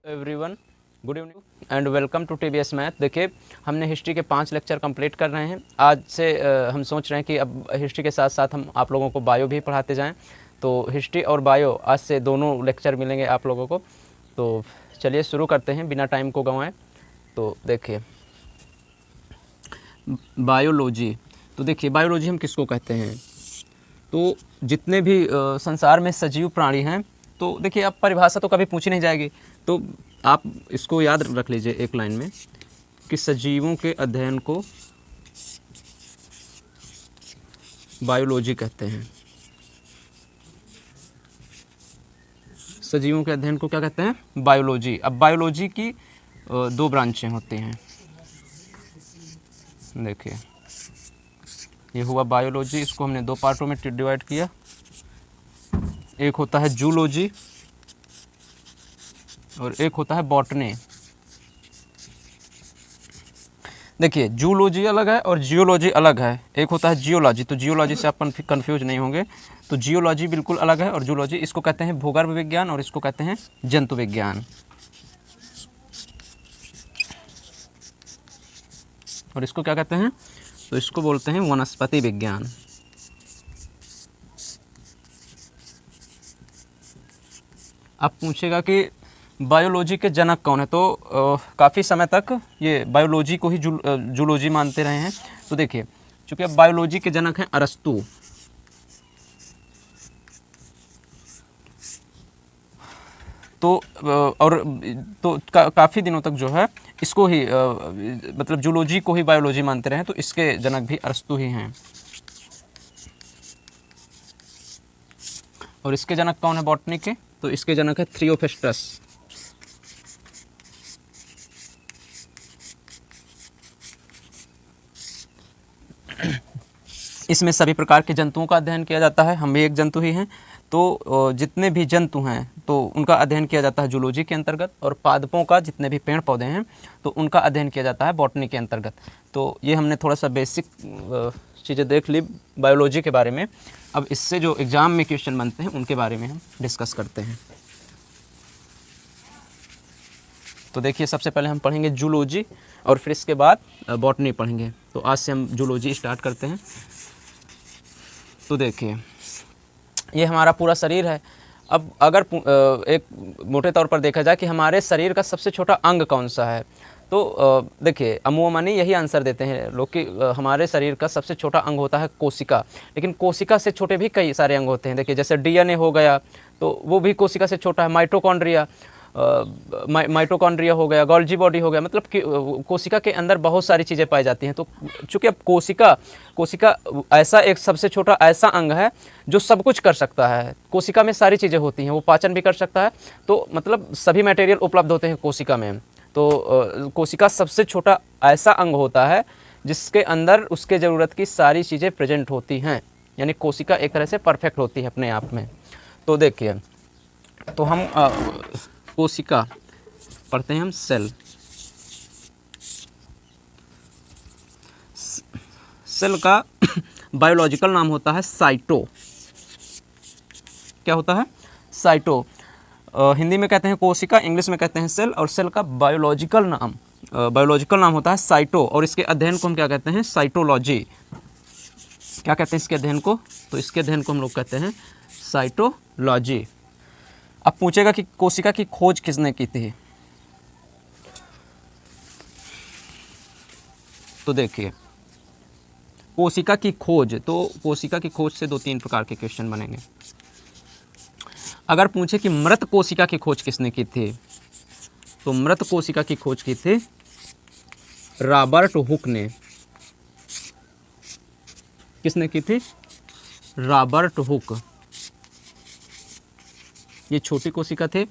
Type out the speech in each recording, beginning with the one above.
Everyone, good evening and welcome to TBS math. देखिए, हमने history के 5 लेक्चर कंप्लीट कर रहे हैं। आज से हम सोच रहे हैं कि अब हिस्ट्री के साथ साथ हम आप लोगों को बायो भी पढ़ाते जाएं। तो हिस्ट्री और बायो आज से दोनों लेक्चर मिलेंगे आप लोगों को। तो चलिए शुरू करते हैं बिना टाइम को गंवाएं। तो देखिए, बायोलॉजी। तो देखिए, बायोलॉजी हम किसको कहते हैं? तो जितने भी संसार में सजीव प्राणी हैं, तो देखिए अब परिभाषा तो कभी पूछी नहीं जाएगी, तो आप इसको याद रख लीजिए एक लाइन में कि सजीवों के अध्ययन को बायोलॉजी कहते हैं। सजीवों के अध्ययन को क्या कहते हैं? बायोलॉजी। अब बायोलॉजी की 2 ब्रांचें होती हैं। देखिए, ये हुआ बायोलॉजी, इसको हमने 2 पार्टों में डिवाइड किया। एक होता है जूलॉजी और एक होता है बॉटनी। देखिए, जूलॉजी अलग है और जियोलॉजी अलग है। एक होता है जियोलॉजी, तो जियोलॉजी से आप कंफ्यूज नहीं होंगे। तो जियोलॉजी बिल्कुल अलग है और जूलॉजी, इसको कहते हैं भूगर्भ विज्ञान और इसको कहते हैं जंतु विज्ञान। और इसको क्या कहते हैं? तो इसको बोलते हैं वनस्पति विज्ञान। आप पूछेगा कि बायोलॉजी के जनक कौन है, तो काफ़ी समय तक ये बायोलॉजी को ही जूलॉजी मानते रहे हैं। तो देखिए, चूँकि अब बायोलॉजी के जनक हैं अरस्तु, तो और तो काफ़ी दिनों तक जो है इसको ही मतलब जूलॉजी को ही बायोलॉजी मानते रहे हैं, तो इसके जनक भी अरस्तु ही हैं। और इसके जनक कौन है बॉटनी के? तो इसके जनक है थियोफेस्टस। इसमें सभी प्रकार के जंतुओं का अध्ययन किया जाता है। हम भी एक जंतु ही हैं, तो जितने भी जंतु हैं तो उनका अध्ययन किया जाता है जूलॉजी के अंतर्गत, और पादपों का जितने भी पेड़ पौधे हैं तो उनका अध्ययन किया जाता है बॉटनी के अंतर्गत। तो ये हमने थोड़ा सा बेसिक चीज़ें देख ली बायोलॉजी के बारे में। अब इससे जो एग्ज़ाम में क्वेश्चन बनते हैं उनके बारे में हम डिस्कस करते हैं। तो देखिए, सबसे पहले हम पढ़ेंगे जूलॉजी और फिर इसके बाद बॉटनी पढ़ेंगे। तो आज से हम जूलॉजी स्टार्ट करते हैं। तो देखिए, ये हमारा पूरा शरीर है। अब अगर एक मोटे तौर पर देखा जाए कि हमारे शरीर का सबसे छोटा अंग कौन सा है, तो देखिए अमूमन यही आंसर देते हैं लोग कि हमारे शरीर का सबसे छोटा अंग होता है कोशिका। लेकिन कोशिका से छोटे भी कई सारे अंग होते हैं। देखिए, जैसे डीएनए हो गया तो वो भी कोशिका से छोटा है। माइटोकॉन्ड्रिया हो गया, गोल्जी बॉडी हो गया, मतलब कि कोशिका के अंदर बहुत सारी चीज़ें पाई जाती हैं। तो चूँकि अब कोशिका ऐसा एक सबसे छोटा ऐसा अंग है जो सब कुछ कर सकता है। कोशिका में सारी चीज़ें होती हैं, वो पाचन भी कर सकता है, तो मतलब सभी मटेरियल उपलब्ध होते हैं कोशिका में। तो कोशिका सबसे छोटा ऐसा अंग होता है जिसके अंदर उसके ज़रूरत की सारी चीज़ें प्रेजेंट होती हैं। यानी कोशिका एक तरह से परफेक्ट होती है अपने आप में। तो देखिए, तो हम कोशिका पढ़ते हैं हम सेल। सेल का बायोलॉजिकल नाम होता है साइटो। क्या होता है? साइटो। हिंदी में कहते हैं कोशिका, इंग्लिश में कहते हैं सेल, और सेल का बायोलॉजिकल नाम होता है साइटो। और इसके अध्ययन को हम क्या कहते हैं? साइटोलॉजी। क्या कहते हैं इसके अध्ययन को? तो इसके अध्ययन को हम लोग कहते हैं साइटोलॉजी। अब पूछेगा कि कोशिका की खोज किसने की थी? तो देखिए, कोशिका की खोज, तो कोशिका की खोज से 2-3 प्रकार के क्वेश्चन बनेंगे। अगर पूछे कि मृत कोशिका की खोज किसने की थी, तो मृत कोशिका की खोज की थी रॉबर्ट हुक ने। किसने की थी? Robert Hooke. ये छोटी कोशिका थे,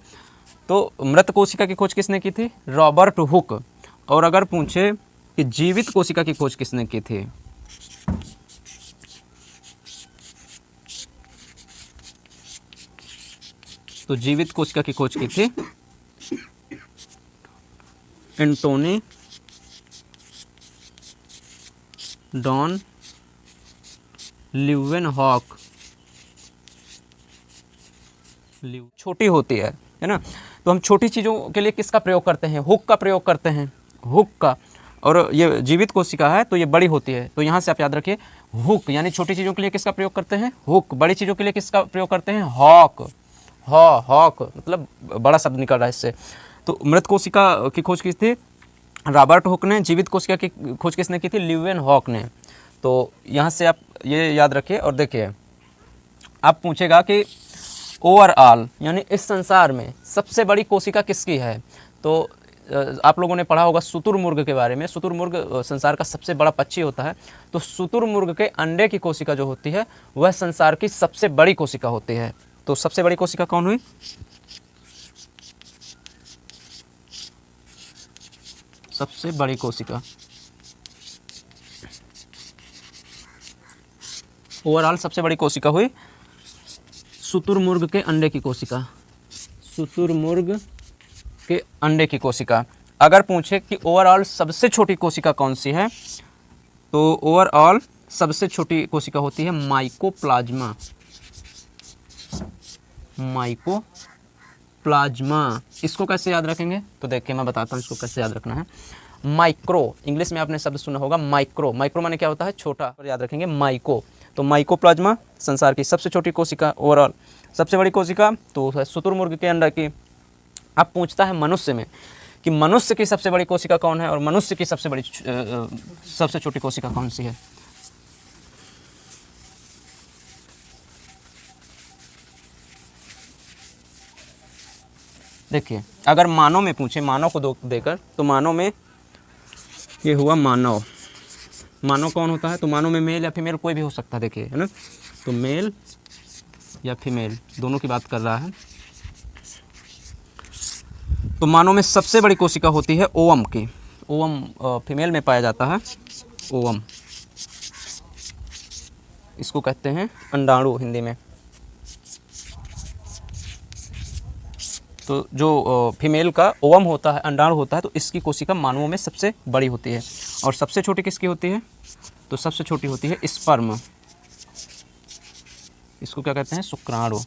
तो मृत कोशिका की खोज किसने की थी? Robert Hooke. और अगर पूछे कि जीवित कोशिका की खोज किसने की थी, तो जीवित कोशिका की खोज की थी एंटोनी डॉन ल्यूवेनहॉक। छोटी होती है, है ना। तो हम छोटी चीज़ों के लिए किसका प्रयोग करते हैं, हुक का प्रयोग करते हैं, हुक का। और ये जीवित कोशिका है तो ये बड़ी होती है, तो यहाँ से आप याद रखिए हुक, यानी छोटी चीज़ों के लिए किसका प्रयोग करते हैं, हुक। बड़ी चीज़ों के लिए किसका प्रयोग करते हैं, हॉक। हॉक मतलब बड़ा शब्द निकल रहा है इससे। तो मृत कोशिका की खोज की थी रॉबर्ट हुक ने, जीवित कोशिका की खोज किसने की थी, ल्यूवेन हॉक ने। तो यहाँ से आप ये याद रखिए। और देखिए आप पूछेगा कि ओवरऑल यानी इस संसार में सबसे बड़ी कोशिका किसकी है, तो आप लोगों ने पढ़ा होगा शुतुरमुर्ग के बारे में। शुतुरमुर्ग संसार का सबसे बड़ा पक्षी होता है। तो शुतुरमुर्ग के अंडे की कोशिका जो होती है वह संसार की सबसे बड़ी कोशिका होती है। तो सबसे बड़ी कोशिका कौन हुई, सबसे बड़ी कोशिका, ओवरऑल सबसे बड़ी कोशिका हुई शुतुरमुर्ग के अंडे की कोशिका, शुतुरमुर्ग के अंडे की कोशिका। अगर पूछे कि ओवरऑल सबसे छोटी कोशिका कौन सी है, तो ओवरऑल सबसे छोटी कोशिका होती है माइकोप्लाज्मा, माइकोप्लाज्मा। इसको कैसे याद रखेंगे, तो देखिए मैं बताता हूँ इसको कैसे याद रखना है। माइक्रो, इंग्लिश में आपने शब्द सुना होगा माइक्रो, माइक्रो माने क्या होता है, छोटा, और याद रखेंगे माइको। तो माइकोप्लाज्मा संसार की सबसे छोटी कोशिका, ओवरऑल सबसे बड़ी कोशिका तो है शुतुरमुर्ग के अंडा की। अब पूछता है मनुष्य में कि मनुष्य की सबसे बड़ी कोशिका कौन है और मनुष्य की सबसे छोटी कोशिका कौन सी है। देखिए अगर मानव में पूछे, मानव को देकर, तो मानव में ये हुआ मानव। मानव कौन होता है, तो मानव में मेल या फीमेल कोई भी हो सकता है, देखिए है ना। तो मेल या फीमेल दोनों की बात कर रहा है। तो मानव में सबसे बड़ी कोशिका होती है ओवम की। ओवम फीमेल में पाया जाता है, ओवम, इसको कहते हैं अंडाणु हिंदी में। तो जो फीमेल का ओवम होता है, अंडाणु होता है, तो इसकी कोशिका मानवों में सबसे बड़ी होती है। और सबसे छोटी किसकी होती है, तो सबसे छोटी होती है स्पर्म, इसको क्या कहते हैं, शुक्राणु।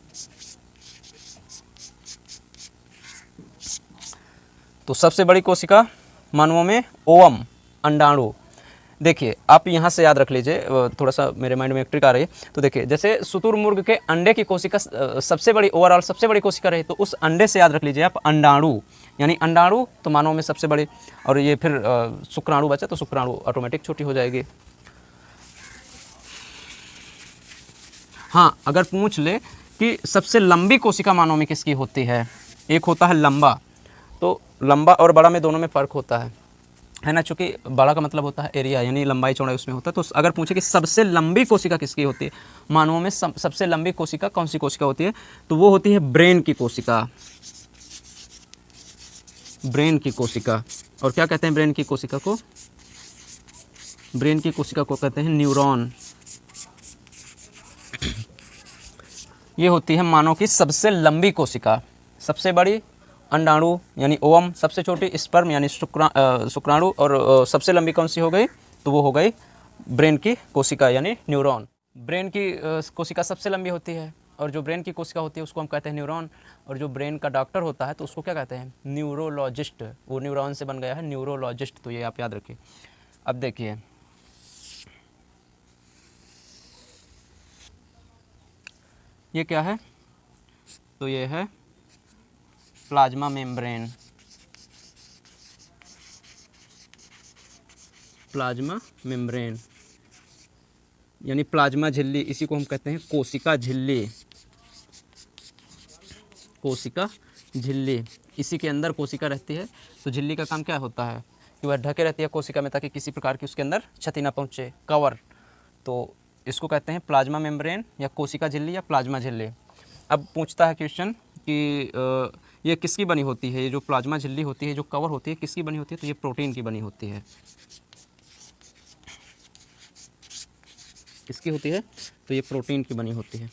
तो सबसे बड़ी कोशिका मानवों में ओवम, अंडाणु। देखिए आप यहाँ से याद रख लीजिए, थोड़ा सा मेरे माइंड में एक ट्रिक आ रही है। तो देखिए जैसे शुतुरमुर्ग के अंडे की कोशिका सबसे बड़ी, ओवरऑल सबसे बड़ी कोशिका रही, तो उस अंडे से याद रख लीजिए आप अंडाणु, यानी अंडाणु तो मानव में सबसे बड़ी। और ये फिर शुक्राणु बचा, तो शुक्राणु ऑटोमेटिक छोटी हो जाएगी। हाँ अगर पूछ ले कि सबसे लंबी कोशिका मानव में किसकी होती है, एक होता है लंबा, तो लंबा और बड़ा में दोनों में फ़र्क होता है ना, चूँकि बड़ा का मतलब होता है एरिया, यानी लंबाई चौड़ाई उसमें होता है। तो अगर पूछे कि सबसे लंबी कोशिका किसकी होती है, मानवों में सबसे लंबी कोशिका कौन सी कोशिका होती है, तो वो होती है ब्रेन की कोशिका, ब्रेन की कोशिका। और क्या कहते हैं ब्रेन की कोशिका को, ब्रेन की कोशिका को कहते हैं न्यूरॉन। ये होती है मानव की सबसे लंबी कोशिका। सबसे बड़ी अंडाणु यानी ओवम, सबसे छोटी स्पर्म यानी शुक्राणु, और सबसे लंबी कौन सी हो गई, तो वो हो गई ब्रेन की कोशिका यानी न्यूरॉन। ब्रेन की कोशिका सबसे लंबी होती है, और जो ब्रेन की कोशिका होती है उसको हम कहते हैं न्यूरॉन। और जो ब्रेन का डॉक्टर होता है तो उसको क्या कहते हैं, न्यूरोलॉजिस्ट। वो न्यूरॉन से बन गया है न्यूरोलॉजिस्ट, तो ये आप याद रखिए। अब देखिए ये क्या है, तो ये है प्लाज्मा मेम्ब्रेन, प्लाज्मा मेम्ब्रेन यानी प्लाज्मा झिल्ली, इसी को हम कहते हैं कोशिका झिल्ली, कोशिका झिल्ली। इसी के अंदर कोशिका रहती है। तो झिल्ली का काम क्या होता है कि वह ढके रहती है कोशिका में, ताकि किसी प्रकार की उसके अंदर क्षति ना पहुँचे, कवर। तो इसको कहते हैं प्लाज्मा मेम्ब्रेन या कोशिका झिल्ली या प्लाज्मा झिल्ली। अब पूछता है क्वेश्चन कि ये किसकी बनी होती है, ये जो प्लाज्मा झिल्ली होती है, जो कवर होती है, किसकी बनी होती है, तो ये प्रोटीन की बनी होती है। किसकी होती है, तो ये प्रोटीन की बनी होती है।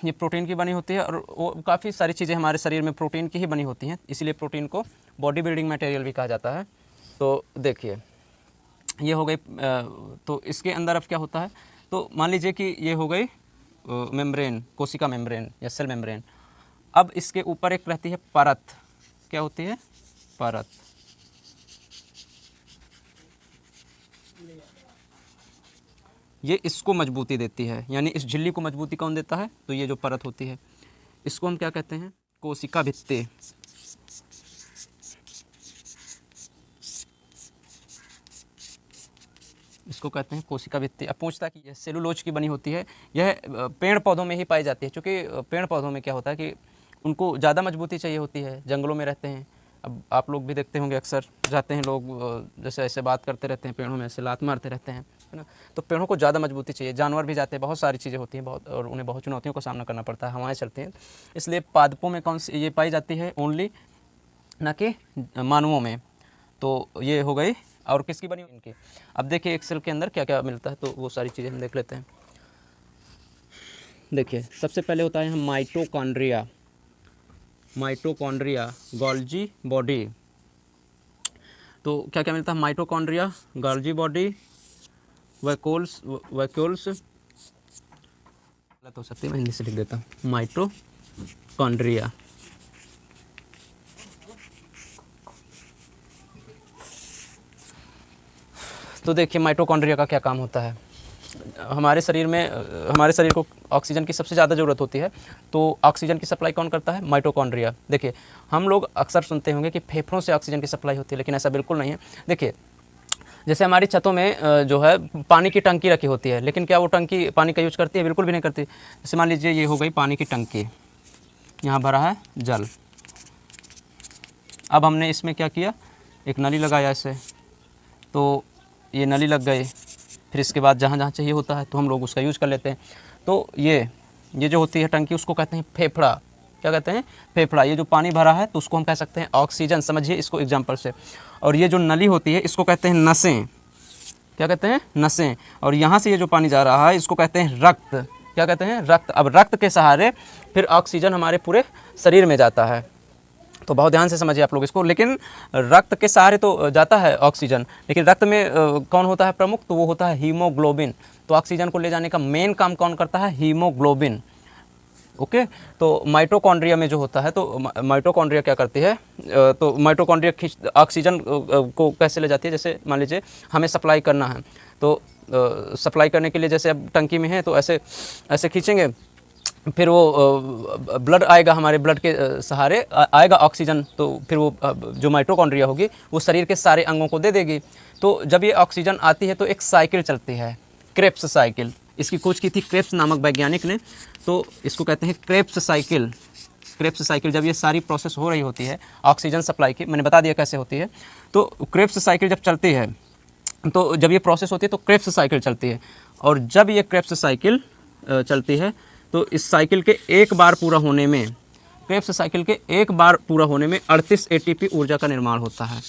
ये प्रोटीन की बनी होती है, और वो काफ़ी सारी चीज़ें हमारे शरीर में प्रोटीन की ही बनी होती हैं, इसलिए प्रोटीन को बॉडी बिल्डिंग मटेरियल भी कहा जाता है। तो देखिए ये हो गई। तो इसके अंदर अब क्या होता है, तो मान लीजिए कि ये हो गई मेम्ब्रेन, कोशिका मेम्ब्रेन या सेल मेम्ब्रेन। अब इसके ऊपर एक रहती है परत, क्या होती है? परत। ये इसको मजबूती देती है, यानी इस झिल्ली को मजबूती कौन देता है? तो ये जो परत होती है, इसको हम क्या कहते हैं? कोशिका भित्ति। इसको कहते हैं कोशिका भित्ति। अब पूछता है कि यह सेलुलोज की बनी होती है, यह पेड़ पौधों में ही पाई जाती है, क्योंकि पेड़ पौधों में क्या होता है कि उनको ज़्यादा मजबूती चाहिए होती है, जंगलों में रहते हैं। अब आप लोग भी देखते होंगे, अक्सर जाते हैं लोग, जैसे ऐसे बात करते रहते हैं पेड़ों में, ऐसे लात मारते रहते हैं, है ना। तो पेड़ों को ज़्यादा मजबूती चाहिए, जानवर भी जाते हैं, बहुत सारी चीज़ें होती हैं, बहुत, और उन्हें बहुत चुनौतियों का सामना करना पड़ता है, हवाएँ चलती हैं। इसलिए पादपों में कौन सी ये पाई जाती है? ओनली, ना कि मानवों में। तो ये हो गई। और किसकी बनी इनकी? अब देखिए एक सेल के अंदर क्या क्या मिलता है, तो वो सारी चीज़ें हम देख लेते हैं। देखिए सबसे पहले होता है माइटोकॉन्ड्रिया। Mitochondria, Golgi body. तो क्या क्या मिलता है? Mitochondria, Golgi body, vacuoles. गलत हो सकती है, मैं हिंदी से लिख देता हूँ, माइटोकॉन्ड्रिया। तो देखिए माइटोकॉन्ड्रिया का क्या काम होता है। हमारे शरीर को ऑक्सीजन की सबसे ज़्यादा ज़रूरत होती है, तो ऑक्सीजन की सप्लाई कौन करता है? माइटोकॉन्ड्रिया। देखिए हम लोग अक्सर सुनते होंगे कि फेफड़ों से ऑक्सीजन की सप्लाई होती है, लेकिन ऐसा बिल्कुल नहीं है। देखिए जैसे हमारी छतों में जो है पानी की टंकी रखी होती है, लेकिन क्या वो टंकी पानी का यूज करती है? बिल्कुल भी नहीं करती। जैसे मान लीजिए ये हो गई पानी की टंकी, यहाँ भरा है जल। अब हमने इसमें क्या किया? एक नली लगाया ऐसे, तो ये नली लग गई। फिर इसके बाद जहाँ जहाँ चाहिए होता है तो हम लोग उसका यूज़ कर लेते हैं। तो ये जो होती है टंकी, उसको कहते हैं फेफड़ा। क्या कहते हैं? फेफड़ा। ये जो पानी भरा है तो उसको हम कह सकते हैं ऑक्सीजन, समझिए इसको एग्जांपल से। और ये जो नली होती है इसको कहते हैं नसें। क्या कहते हैं? नसें। और यहाँ से ये जो पानी जा रहा है इसको कहते हैं रक्त। क्या कहते हैं? रक्त। अब रक्त के सहारे फिर ऑक्सीजन हमारे पूरे शरीर में जाता है। तो बहुत ध्यान से समझिए आप लोग इसको। लेकिन रक्त के सहारे तो जाता है ऑक्सीजन, लेकिन रक्त में कौन होता है प्रमुख? तो वो होता है हीमोग्लोबिन। तो ऑक्सीजन को ले जाने का मेन काम कौन करता है? हीमोग्लोबिन। ओके। तो माइटोकॉन्ड्रिया में जो होता है, तो माइटोकॉन्ड्रिया क्या करती है? तो माइटोकॉन्ड्रिया ऑक्सीजन को कैसे ले जाती है? जैसे मान लीजिए हमें सप्लाई करना है, तो सप्लाई करने के लिए जैसे अब टंकी में है तो ऐसे ऐसे खींचेंगे, फिर वो ब्लड आएगा, हमारे ब्लड के सहारे आएगा ऑक्सीजन। तो फिर वो जो माइटोकॉन्ड्रिया होगी वो शरीर के सारे अंगों को दे देगी। तो जब ये ऑक्सीजन आती है तो एक साइकिल चलती है, क्रेब्स साइकिल। इसकी खोज की थी क्रेब्स नामक वैज्ञानिक ने, तो इसको कहते हैं क्रेब्स साइकिल। क्रेब्स साइकिल, जब ये सारी प्रोसेस हो रही होती है ऑक्सीजन सप्लाई की, मैंने बता दिया कैसे होती है। तो क्रेब्स साइकिल जब चलती है, तो जब ये प्रोसेस होती है तो क्रेब्स साइकिल चलती है। और जब ये क्रेब्स साइकिल चलती है तो इस साइकिल के एक बार पूरा होने में, क्रेब्स साइकिल के एक बार पूरा होने में 38 एटीपी ऊर्जा का निर्माण होता है।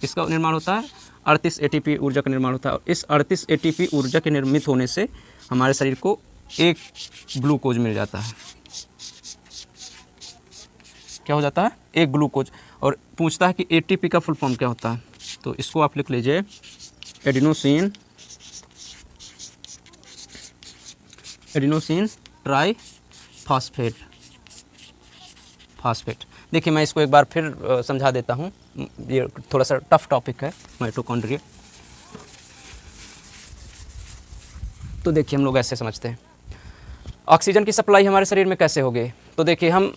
किसका निर्माण होता है? 38 एटीपी ऊर्जा का निर्माण होता है। और इस 38 एटीपी ऊर्जा के निर्मित होने से हमारे शरीर को एक ग्लूकोज मिल जाता है। क्या हो जाता है? एक ग्लूकोज। और पूछता है कि एटीपी का फुल फॉर्म क्या होता है, तो इसको आप लिख लीजिए, एडिनोसिन ट्राई फास्फेट। देखिए मैं इसको एक बार फिर समझा देता हूँ, ये थोड़ा सा टफ टॉपिक है माइटोकॉन्ड्रिया। तो देखिए हम लोग ऐसे समझते हैं ऑक्सीजन की सप्लाई हमारे शरीर में कैसे होगी। तो देखिए हम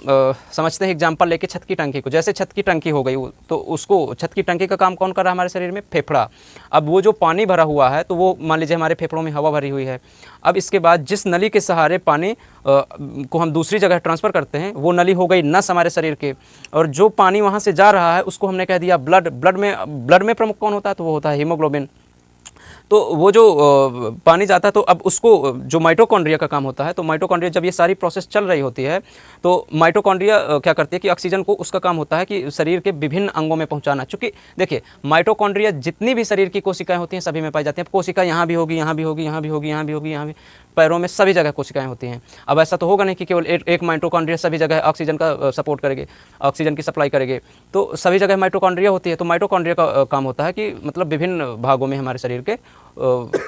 समझते हैं एग्जांपल लेके छत की टंकी को। जैसे छत की टंकी हो गई, तो उसको छत की टंकी का काम कौन कर रहा है हमारे शरीर में? फेफड़ा। अब वो जो पानी भरा हुआ है, तो वो मान लीजिए हमारे फेफड़ों में हवा भरी हुई है। अब इसके बाद जिस नली के सहारे पानी को हम दूसरी जगह ट्रांसफ़र करते हैं, वो नली हो गई नस हमारे शरीर के। और जो पानी वहाँ से जा रहा है उसको हमने कह दिया ब्लड। ब्लड में प्रमुख कौन होता है? तो वो होता है हीमोग्लोबिन। तो वो जो पानी जाता है, तो अब उसको जो माइटोकॉन्ड्रिया का काम होता है, तो माइटोकॉन्ड्रिया जब ये सारी प्रोसेस चल रही होती है, तो माइटोकॉन्ड्रिया क्या करती है कि ऑक्सीजन को, उसका काम होता है कि शरीर के विभिन्न अंगों में पहुंचाना। चूँकि देखिए माइटोकॉन्ड्रिया जितनी भी शरीर की कोशिकाएं होती हैं सभी में पाई जाती हैं। कोशिका यहाँ भी होगी, यहाँ भी होगी, यहाँ भी होगी, यहाँ भी होगी, यहाँ भी, पैरों में सभी जगह कोशिकाएं होती हैं। अब ऐसा तो होगा नहीं कि केवल एक माइटोकॉन्ड्रिया सभी जगह ऑक्सीजन का सपोर्ट करेगी, ऑक्सीजन की सप्लाई करेगी। तो सभी जगह माइटोकॉन्ड्रिया होती है। तो माइटोकॉन्ड्रिया का काम होता है कि मतलब विभिन्न भागों में हमारे शरीर के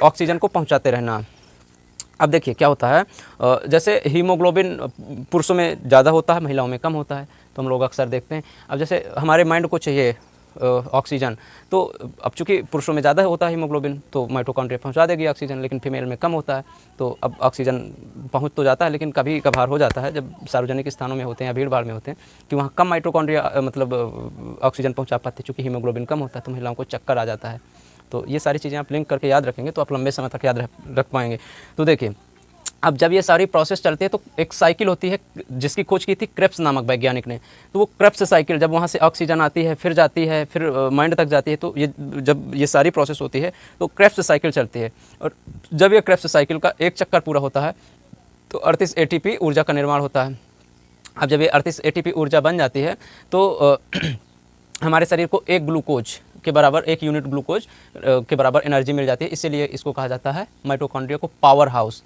ऑक्सीजन को पहुंचाते रहना। अब देखिए क्या होता है, जैसे हीमोग्लोबिन पुरुषों में ज़्यादा होता है, महिलाओं में कम होता है, तो हम लोग अक्सर देखते हैं। अब जैसे हमारे माइंड को चाहिए ऑक्सीजन, तो अब चूँकि पुरुषों में ज़्यादा होता है हीमोग्लोबिन, तो माइटोकॉन्ड्रिया पहुंचा देगी ऑक्सीजन, लेकिन फीमेल में कम होता है। तो अब ऑक्सीजन पहुंच तो जाता है, लेकिन कभी कभार हो जाता है जब सार्वजनिक स्थानों में होते हैं या भीड़ भाड़ में होते हैं कि वहाँ कम माइटोकॉन्ड्रिया मतलब ऑक्सीजन पहुँचा पाते, चूँकि हीमोग्लोबिन कम होता है, तो महिलाओं को चक्कर आ जाता है। तो ये सारी चीज़ें आप लिंक करके याद रखेंगे तो आप लंबे समय तक याद रख पाएंगे। तो देखिए, अब जब ये सारी प्रोसेस चलती है तो एक साइकिल होती है जिसकी खोज की थी क्रेब्स नामक वैज्ञानिक ने। तो वो क्रेब्स साइकिल, जब वहाँ से ऑक्सीजन आती है, फिर जाती है, फिर माइंड तक जाती है, तो ये जब ये सारी प्रोसेस होती है तो क्रेब्स साइकिल चलती है। और जब ये क्रेब्स साइकिल का एक चक्कर पूरा होता है तो 38 एटीपी ऊर्जा का निर्माण होता है। अब जब ये 38 एटीपी ऊर्जा बन जाती है तो हमारे शरीर को एक ग्लूकोज के बराबर, एक यूनिट ग्लूकोज के बराबर एनर्जी मिल जाती है। इसीलिए इसको कहा जाता है माइटोकॉन्ड्रिया को पावर हाउस।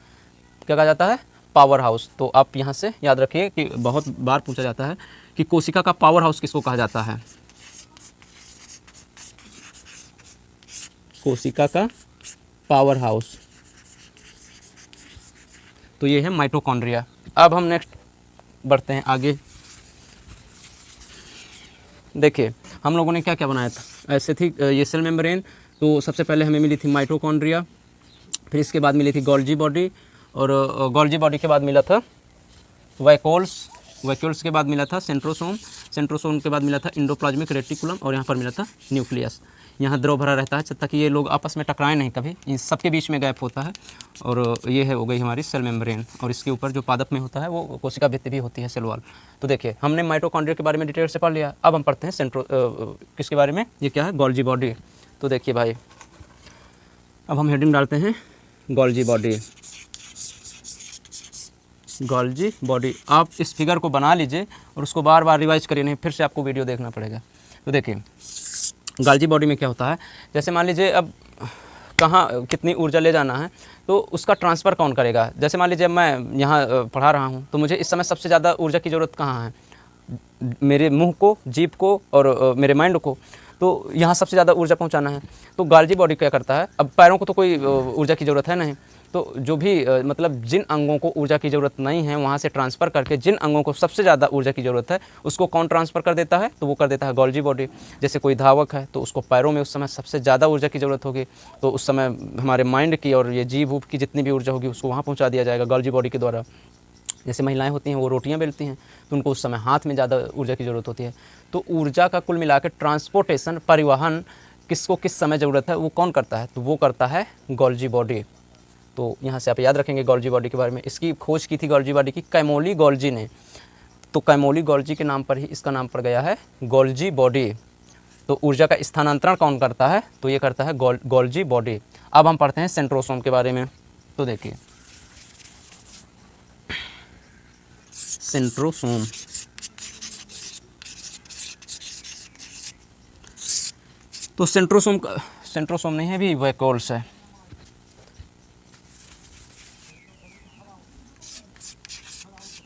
क्या कहा जाता है? Power house. तो आप यहाँ से याद रखिए कि बहुत बार पूछा जाता है कि कोशिका का पावर हाउस किसको कहा जाता है। कोशिका का पावर हाउस, तो ये है माइटोकॉन्ड्रिया। अब हम नेक्स्ट बढ़ते हैं आगे। देखिए हम लोगों ने क्या क्या बनाया था, ऐसे थी ये सेल मेम्ब्रेन। तो सबसे पहले हमें मिली थी माइटोकॉन्ड्रिया, फिर इसके बाद मिली थी गोल्जी बॉडी, और गोल्जी बॉडी के बाद मिला था वैक्यूल्स के बाद मिला था सेंट्रोसोम के बाद मिला था एंडोप्लाज्मिक रेटिकुलम, और यहाँ पर मिला था न्यूक्लियस। यहाँ द्रव भरा रहता है ताकि ये लोग आपस में टकराएं नहीं कभी, इन सबके बीच में गैप होता है। और ये है हो गई हमारी सेल मेम्ब्रेन, और इसके ऊपर जो पादप में होता है वो कोशिका भित्ति भी होती है, सेल वॉल। तो देखिए हमने माइटोकॉन्ड्रिया के बारे में डिटेल से पढ़ लिया। अब हम पढ़ते हैं किसके बारे में, ये क्या है, गोल्जी बॉडी। तो देखिए भाई, अब हम हेडिंग डालते हैं गोल्जी बॉडी। गोल्जी बॉडी, आप इस फिगर को बना लीजिए और उसको बार बार रिवाइज करिए, नहीं फिर से आपको वीडियो देखना पड़ेगा। तो देखिए गोल्जी बॉडी में क्या होता है, जैसे मान लीजिए अब कहाँ कितनी ऊर्जा ले जाना है तो उसका ट्रांसफ़र कौन करेगा। जैसे मान लीजिए मैं यहाँ पढ़ा रहा हूँ, तो मुझे इस समय सबसे ज़्यादा ऊर्जा की ज़रूरत कहाँ है, मेरे मुंह को, जीभ को और मेरे माइंड को। तो यहाँ सबसे ज़्यादा ऊर्जा पहुँचाना है। तो गोल्जी बॉडी क्या करता है, अब पैरों को तो कोई ऊर्जा की ज़रूरत है नहीं, तो जो भी मतलब जिन अंगों को ऊर्जा की ज़रूरत नहीं है वहाँ से ट्रांसफ़र करके जिन अंगों को सबसे ज़्यादा ऊर्जा की ज़रूरत है उसको कौन ट्रांसफ़र कर देता है, तो वो कर देता है गोल्जी बॉडी। जैसे कोई धावक है तो उसको पैरों में उस समय सबसे ज़्यादा ऊर्जा की ज़रूरत होगी, तो उस समय हमारे माइंड की और ये जीभ की जितनी भी ऊर्जा होगी उसको वहाँ पहुँचा दिया जाएगा गोल्जी बॉडी के द्वारा। जैसे महिलाएं होती हैं वो रोटियां बेलती हैं, तो उनको उस समय हाथ में ज़्यादा ऊर्जा की ज़रूरत होती है। तो ऊर्जा का कुल मिलाकर ट्रांसपोर्टेशन, परिवहन किसको किस समय ज़रूरत है वो कौन करता है, तो वो करता है गोल्जी बॉडी। तो यहाँ से आप याद रखेंगे गोल्जी बॉडी के बारे में। इसकी खोज की थी गोल्जी बॉडी की कैमोली गोल्जी ने, तो कैमोली गोल्जी के नाम पर ही इसका नाम पड़ गया है गोल्जी बॉडी। तो ऊर्जा का स्थानांतरण कौन करता है, तो ये करता है गोल्जी बॉडी। अब हम पढ़ते हैं सेंट्रोसोम के बारे में। तो देखिए सेंट्रोसोम, तो सेंट्रोसोम नहीं है भी, वैक्यूल्स है।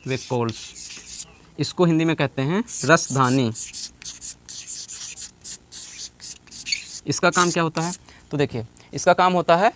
वैक्यूल्स, इसको हिंदी में कहते हैं रसधानी। इसका काम क्या होता है, तो देखिए इसका काम होता है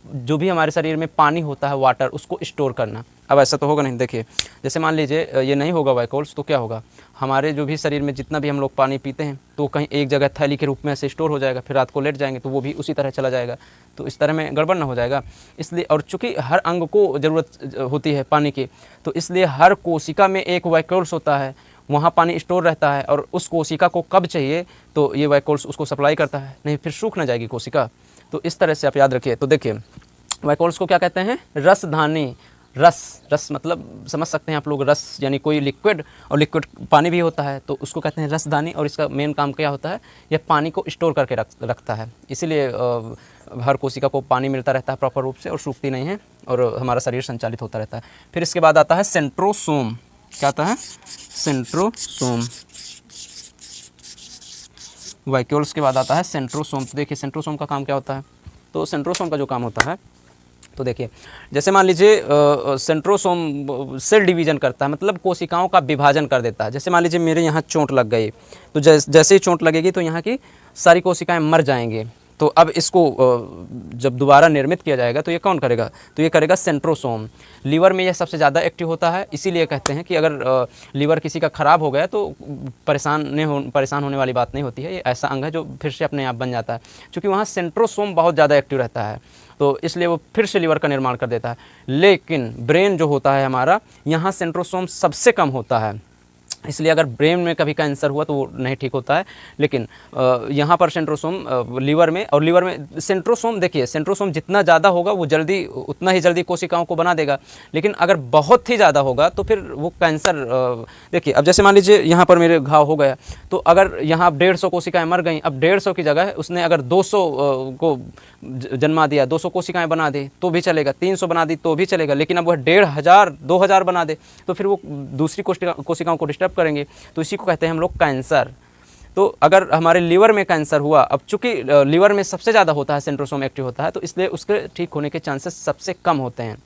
जो भी हमारे शरीर में पानी होता है, वाटर, उसको स्टोर करना। अब ऐसा तो होगा नहीं, देखिए जैसे मान लीजिए ये नहीं होगा वैक्यूल्स, तो क्या होगा, हमारे जो भी शरीर में जितना भी हम लोग पानी पीते हैं तो कहीं एक जगह थैली के रूप में ऐसे स्टोर हो जाएगा, फिर रात को लेट जाएंगे तो वो भी उसी तरह चला जाएगा। तो इस तरह में गड़बड़ ना हो जाएगा, इसलिए। और चूँकि हर अंग को ज़रूरत होती है पानी की, तो इसलिए हर कोशिका में एक वैक्यूल्स होता है, वहाँ पानी स्टोर रहता है, और उस कोशिका को कब चाहिए तो ये वैक्यूल्स उसको सप्लाई करता है, नहीं फिर सूख ना जाएगी कोशिका। तो इस तरह से आप याद रखिए। तो देखिए वैक्यूल्स को क्या कहते हैं, रसधानी। रस मतलब समझ सकते हैं आप लोग, रस यानी कोई लिक्विड, और लिक्विड पानी भी होता है, तो उसको कहते हैं रसधानी। और इसका मेन काम क्या होता है, यह पानी को स्टोर करके रखता है, इसीलिए हर कोशिका को पानी मिलता रहता है प्रॉपर रूप से और सूखती नहीं है, और हमारा शरीर संचालित होता रहता है। फिर इसके बाद आता है सेंट्रोसोम। क्या आता है, सेंट्रोसोम। वैक्यूल्स के बाद आता है सेंट्रोसोम। तो देखिए सेंट्रोसोम का काम क्या होता है, तो सेंट्रोसोम का जो काम होता है, तो देखिए जैसे मान लीजिए सेंट्रोसोम सेल डिवीजन करता है, मतलब कोशिकाओं का विभाजन कर देता है। जैसे मान लीजिए मेरे यहाँ चोट लग गई, तो जैसे ही चोट लगेगी तो यहाँ की सारी कोशिकाएं मर जाएंगी, तो अब इसको जब दोबारा निर्मित किया जाएगा तो ये कौन करेगा, तो ये करेगा सेंट्रोसोम। लीवर में यह सबसे ज़्यादा एक्टिव होता है, इसीलिए कहते हैं कि अगर लीवर किसी का ख़राब हो गया तो परेशान होने वाली बात नहीं होती है। ये ऐसा अंग है जो फिर से अपने आप बन जाता है, क्योंकि वहाँ सेंट्रोसोम बहुत ज़्यादा एक्टिव रहता है, तो इसलिए वो फिर से लीवर का निर्माण कर देता है। लेकिन ब्रेन जो होता है हमारा, यहाँ सेंट्रोसोम सबसे कम होता है, इसलिए अगर ब्रेन में कभी कैंसर हुआ तो वो नहीं ठीक होता है। लेकिन यहाँ पर सेंट्रोसोम लीवर में सेंट्रोसोम, देखिए सेंट्रोसोम जितना ज़्यादा होगा वो जल्दी, उतना ही जल्दी कोशिकाओं को बना देगा। लेकिन अगर बहुत ही ज़्यादा होगा तो फिर वो कैंसर, देखिए अब जैसे मान लीजिए यहाँ पर मेरे घाव हो गया, तो अगर यहाँ 150 कोशिकाएँ मर गई, अब 150 की जगह उसने अगर 200 को जन्मा दिया, 200 कोशिकाएँ बना दी तो भी चलेगा, 300 बना दी तो भी चलेगा। लेकिन अब वह 1500 2000 बना दे तो फिर वो दूसरी कोशिकाओं को डिस्टर्ब करेंगे, तो इसी को कहते हैं हम लोग कैंसर। तो अगर हमारे लीवर में कैंसर हुआ, अब चूंकि लीवर में सबसे ज़्यादा होता है, सेंट्रोसोम एक्टिव होता है, तो इसलिए उसके ठीक होने के चांसेस सबसे कम होते हैं।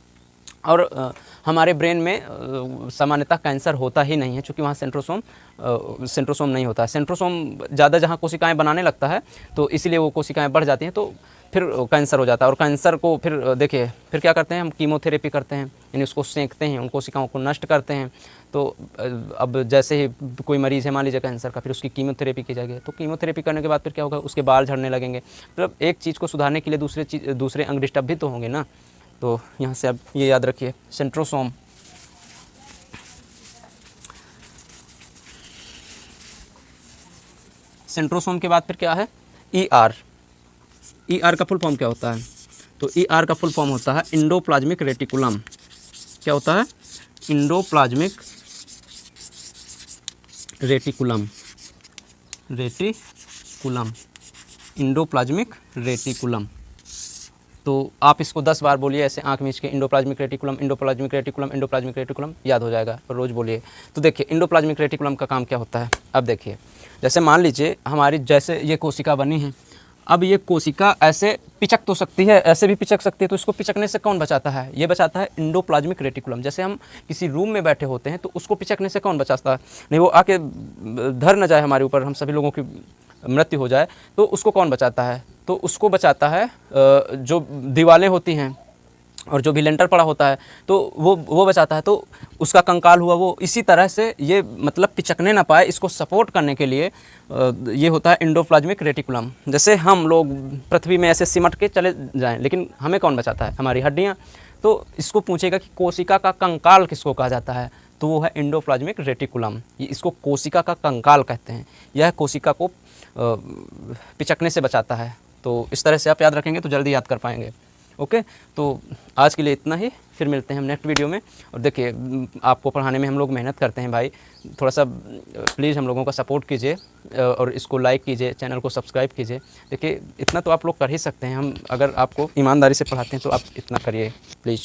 और हमारे ब्रेन में सामान्यतः कैंसर होता ही नहीं है, क्योंकि वहाँ सेंट्रोसोम नहीं होता है। सेंट्रोसोम ज़्यादा जहाँ कोशिकाएं बनाने लगता है तो इसीलिए वो कोशिकाएं बढ़ जाती हैं, तो फिर कैंसर हो जाता है। और कैंसर को फिर देखिए फिर क्या करते हैं हम, कीमोथेरेपी करते हैं, यानी उसको सेंकते हैं, उन कोशिकाओं को नष्ट करते हैं। तो अब जैसे ही कोई मरीज़ है मान लीजिए कैंसर का, फिर उसकी कीमोथेरेपी की जाएगी, तो कीमोथेरेपी करने के बाद फिर क्या होगा, उसके बाल झड़ने लगेंगे। मतलब एक चीज़ को सुधारने के लिए दूसरे अंग डिस्टर्ब भी तो होंगे ना। तो यहाँ से अब ये याद रखिए, सेंट्रोसोम। सेंट्रोसोम के बाद फिर क्या है, ER। ER का फुल फॉर्म क्या होता है, तो ER का फुल फॉर्म होता है इंडोप्लाज्मिक रेटिकुलम। क्या होता है, इंडोप्लाज्मिक रेटिकुलम, इंडोप्लाज्मिक रेटिकुलम। तो आप इसको 10 बार बोलिए ऐसे आंख मीच के, endoplasmic reticulum, endoplasmic reticulum, endoplasmic reticulum, याद हो जाएगा, रोज़ बोलिए। तो देखिए इंडोप्लाज्मिक रेटिकुलम का काम क्या होता है। अब देखिए जैसे मान लीजिए हमारी जैसे ये कोशिका बनी है, अब ये कोशिका ऐसे पिचक तो सकती है, ऐसे भी पिचक सकती है, तो इसको पिचकने से कौन बचाता है, ये बचाता है इंडोप्लाज्मिक रेटिकुलम। जैसे हम किसी रूम में बैठे होते हैं तो उसको पिचकने से कौन बचाता है, नहीं वो आके धर न जाए हमारे ऊपर, हम सभी लोगों की मृत्यु हो जाए, तो उसको कौन बचाता है, तो उसको बचाता है जो दीवारें होती हैं और जो भी लेंटर पड़ा होता है, तो वो बचाता है। तो उसका कंकाल हुआ वो इसी तरह से ये मतलब पिचकने ना पाए, इसको सपोर्ट करने के लिए ये होता है इंडोप्लाज्मिक रेटिकुलम। जैसे हम लोग पृथ्वी में ऐसे सिमट के चले जाएं, लेकिन हमें कौन बचाता है, हमारी हड्डियाँ। तो इसको पूछेगा कि कोशिका का कंकाल किसको कहा जाता है, तो वो है इंडोप्लाज्मिक रेटिकुलम। ये इसको कोशिका का कंकाल कहते हैं। यह कोशिका को पिचकने से बचाता है। तो इस तरह से आप याद रखेंगे तो जल्दी याद कर पाएंगे। ओके, तो आज के लिए इतना ही, फिर मिलते हैं हम नेक्स्ट वीडियो में। और देखिए आपको पढ़ाने में हम लोग मेहनत करते हैं भाई, थोड़ा सा प्लीज़ हम लोगों का सपोर्ट कीजिए और इसको लाइक कीजिए, चैनल को सब्सक्राइब कीजिए। देखिए इतना तो आप लोग कर ही सकते हैं, हम अगर आपको ईमानदारी से पढ़ाते हैं तो आप इतना करिए प्लीज़।